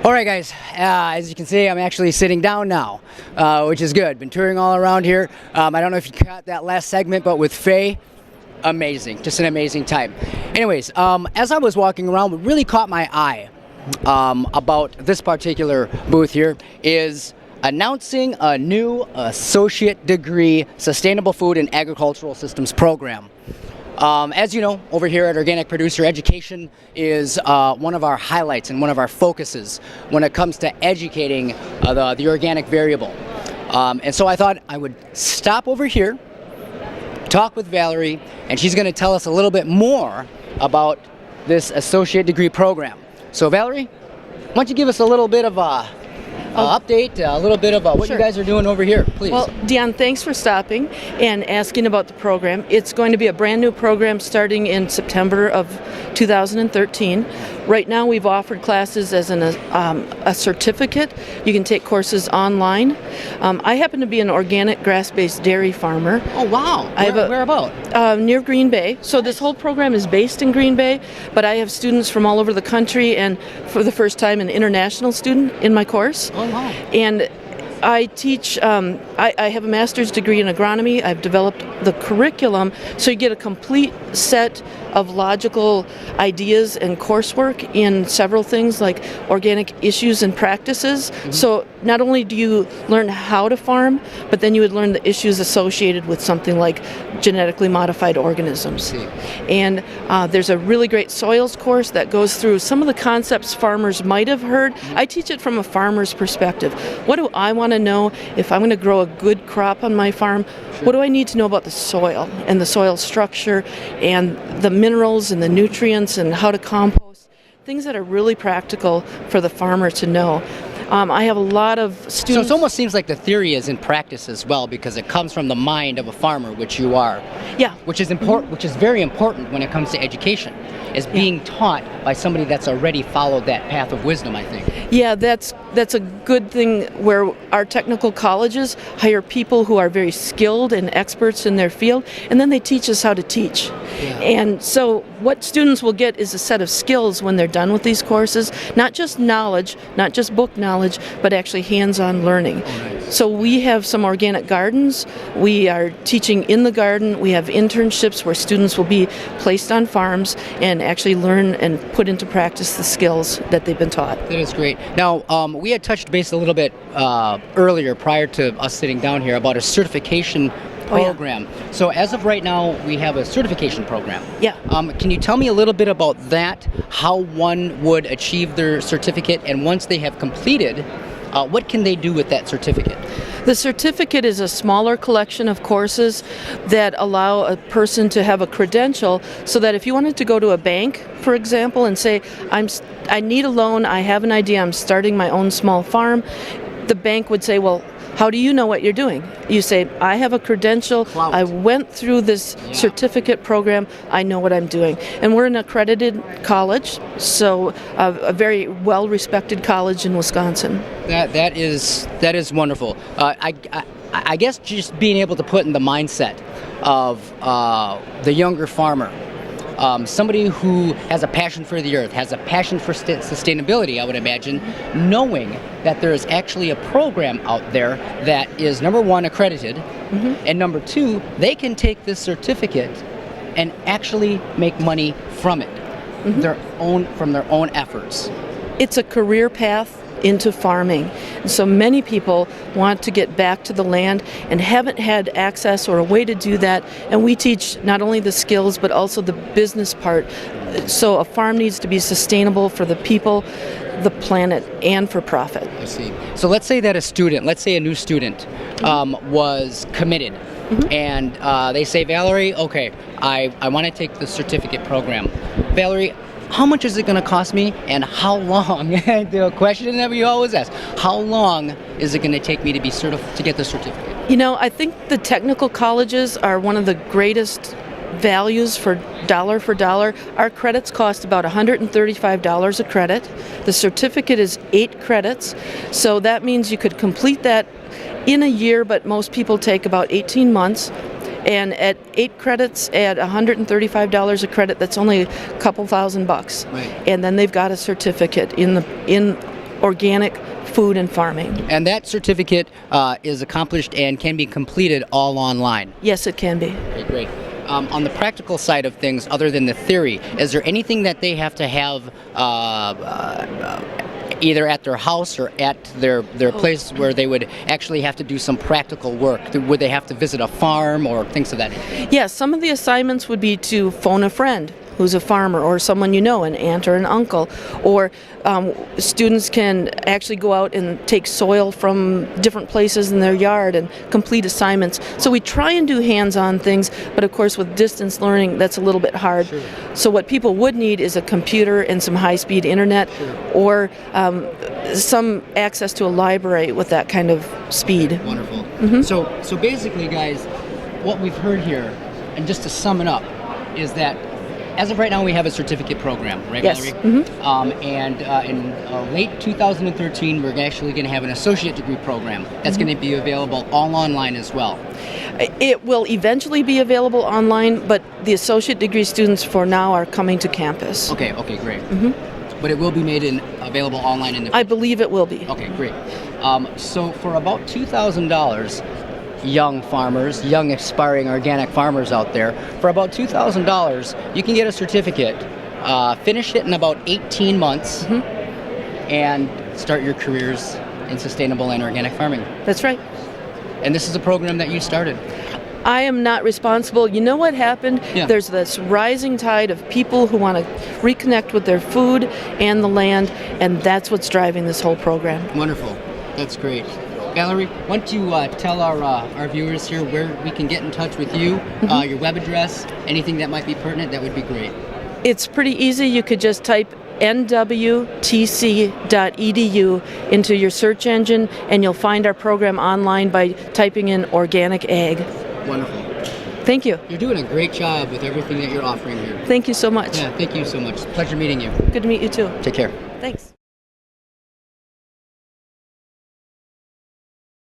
All right, guys, as you can see, I'm actually sitting down now, which is good. Been touring all around here. I don't know if you caught that last segment, but with Faye, amazing. Just an amazing time. Anyways, as I was walking around, what really caught my eye about this particular booth here is announcing a new associate degree Sustainable Food and Agricultural Systems program. As you know, over here at Organic Producer, education is one of our highlights and one of our focuses when it comes to educating the organic variable. And so I thought I would stop over here, talk with Valerie, and she's going to tell us a little bit more about this associate degree program. So Valerie, why don't you give us a little bit of update, a little bit of what Sure. you guys are doing over here, please. Well, Dion, thanks for stopping and asking about the program. It's going to be a brand new program starting in September of 2013. Right now we've offered classes as a certificate. You can take courses online. I happen to be an organic grass-based dairy farmer. Oh, wow. Where about? Near Green Bay. So this whole program is based in Green Bay, but I have students from all over the country and for the first time an international student in my course. Oh, wow. And I teach, I have a master's degree in agronomy. I've developed the curriculum so you get a complete set of logical ideas and coursework in several things like organic issues and practices. Mm-hmm. So not only do you learn how to farm, but then you would learn the issues associated with something like genetically modified organisms. And there's a really great soils course that goes through some of the concepts farmers might have heard. I teach it from a farmer's perspective. What do I want to know if I'm going to grow a good crop on my farm? What do I need to know about the soil and the soil structure and the minerals and the nutrients and how to compost? Things that are really practical for the farmer to know. I have a lot of students. So it almost seems like the theory is in practice as well, because it comes from the mind of a farmer, which you are. Yeah. Which is important. Which is very important when it comes to education, is being taught by somebody that's already followed that path of wisdom, I think. Yeah, that's a good thing where our technical colleges hire people who are very skilled and experts in their field, and then they teach us how to teach. Yeah. And so what students will get is a set of skills when they're done with these courses, not just knowledge, not just book knowledge, but actually hands-on learning. Oh, nice. So we have some organic gardens. We are teaching in the garden. We have internships where students will be placed on farms and actually learn and put into practice the skills that they've been taught. That is great. Now, we had touched base a little bit earlier prior to us sitting down here about a certification program. Oh, yeah. So as of right now, we have a certification program. Yeah. Can you tell me a little bit about that, how one would achieve their certificate, and once they have completed, what can they do with that certificate? The certificate is a smaller collection of courses that allow a person to have a credential so that if you wanted to go to a bank, for example, and say, I need a loan, I have an idea, I'm starting my own small farm, the bank would say, well, how do you know what you're doing? You say, I have a credential, I went through this certificate program, I know what I'm doing. And we're an accredited college, so a very well-respected college in Wisconsin. That is wonderful. I guess just being able to put in the mindset of the younger farmer, somebody who has a passion for the earth, has a passion for sustainability, I would imagine, knowing that there is actually a program out there that is, number one, accredited, and number two, they can take this certificate and actually make money from it, from their own efforts. It's a career path into farming. So many people want to get back to the land and haven't had access or a way to do that, and we teach not only the skills but also the business part. So a farm needs to be sustainable for the people, the planet, and for profit. I see. So let's say that a new student was committed, and they say, Valerie, okay, I want to take the certificate program. Valerie, how much is it going to cost me, and how long? The question that we always ask: how long is it going to take me to be to get the certificate? You know, I think the technical colleges are one of the greatest values for dollar. Our credits cost about $135 a credit. The certificate is 8 credits, so that means you could complete that in a year, but most people take about 18 months. And at 8 credits, at $135 a credit, that's only a couple $1,000. Right. And then they've got a certificate in organic food and farming. And that certificate is accomplished and can be completed all online. Yes, it can be. Okay, great. On the practical side of things, other than the theory, is there anything that they have to have either at their house or at their place where they would actually have to do some practical work? Would they have to visit a farm or things of that nature? Yes, some of the assignments would be to phone a friend who's a farmer, or someone you know, an aunt or an uncle, or students can actually go out and take soil from different places in their yard and complete assignments. So we try and do hands-on things, but of course with distance learning that's a little bit hard. Sure. So what people would need is a computer and some high-speed internet, or some access to a library with that kind of speed. Wonderful. Mm-hmm. So basically, guys, what we've heard here, and just to sum it up, is that as of right now, we have a certificate program, right, Yes. Valerie? Mm-hmm. In late 2013, we're actually going to have an associate degree program that's going to be available all online as well. It will eventually be available online, but the associate degree students for now are coming to campus. Okay, great. Mm-hmm. But it will be made available online in the I believe it will be. Okay, great. So for about $2,000, young farmers, young aspiring organic farmers out there, for about $2,000, you can get a certificate, finish it in about 18 months, and start your careers in sustainable and organic farming. That's right. And this is a program that you started. I am not responsible. You know what happened? Yeah. There's this rising tide of people who want to reconnect with their food and the land, and that's what's driving this whole program. Wonderful. That's great. Valerie, why don't you tell our viewers here where we can get in touch with you, your web address, anything that might be pertinent, that would be great. It's pretty easy. You could just type nwtc.edu into your search engine, and you'll find our program online by typing in organic ag. Wonderful. Thank you. You're doing a great job with everything that you're offering here. Thank you so much. Yeah, thank you so much. Pleasure meeting you. Good to meet you too. Take care. Thanks.